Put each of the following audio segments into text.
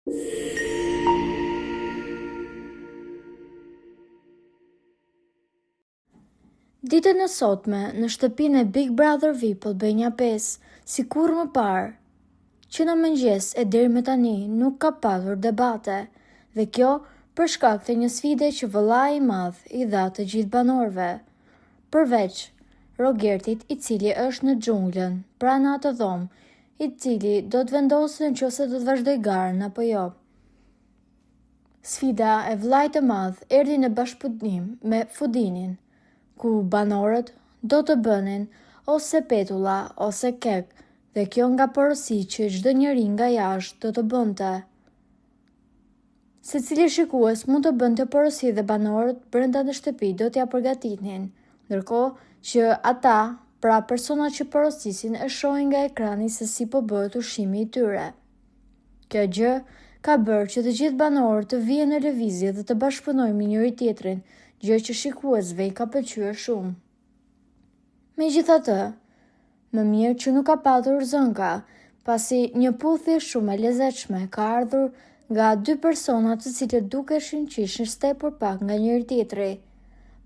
Ditën e sotme, në shtëpinë e Big Brother VIP bëj një pesë, si kur më parë, që në mëngjes e deri më tani nuk ka pasur debate, dhe kjo për shkak të një sfide që vëllai i madh i dha të gjithë banorëve. Përveç Rogertit, i cili është në xhunglën, pranë atë dhomë, i cili do të vendosë nëse do të vazhdoj garën apo jo. Sfida e vllait të madh erdhi në bashkëpunim me Fudinin, ku banorët do të bënin ose petulla ose kek, dhe kjo nga porosi që çdo njeri nga jashtë do të bënte. Secili shikues mund të bënte porosi dhe banorët brenda në shtëpi do t'ja përgatitnin, ndërkohë që ata, pra personat që porosisin, e shohin nga ekrani se si po bëhet ushqimi i tyre. Kjo gjë ka bërë që të gjithë banorët të vijen në lëvizje dhe të bashkëpunojnë me njëri tjetrin, gjë që shikuesve i ka pëlqyer shumë. Megjithatë, më mirë që nuk ka patur zënka, pasi një puthje shumë e lezetshme ka ardhur nga dy persona të cilët dukeshin që ishin stepur pak nga njëri tjetri.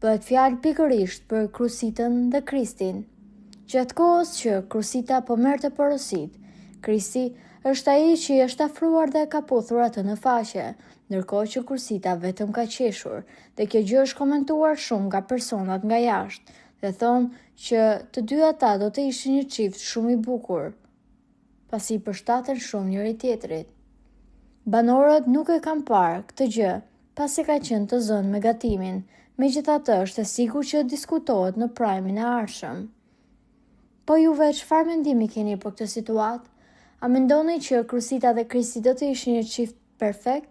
Bëhet fjalë pikërisht për Krusitën dhe Kristin. Gjatë kohës që Krusita po merrte porosit, Kristi është ai që i është afruar dhe ka puthur atë në faqe, ndërkohë që Krusita vetëm ka qeshur, dhe kjo gjë është komentuar shumë nga personat nga jashtë, dhe thonë që të dy ata do të ishin një çift shumë i bukur, pasi i përshtaten shumë njëri tjetrit. Banorët nuk e kanë parë këtë gjë, pasi ka qenë të zënë me gatimin, megjithatë është e sigurt që diskutohet në Prime-in e ardhshëm. Po juve çfarë mendimi keni për këtë situatë? A mendoni që Krusita dhe Kristi do të ishin një çift perfekt?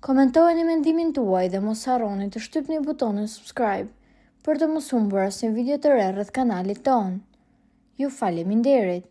Komentojeni mendimin tuaj dhe mos harroni të shtypni butonin subscribe për të mos humbur asnjë video të re rreth kanalit ton. Ju faleminderit.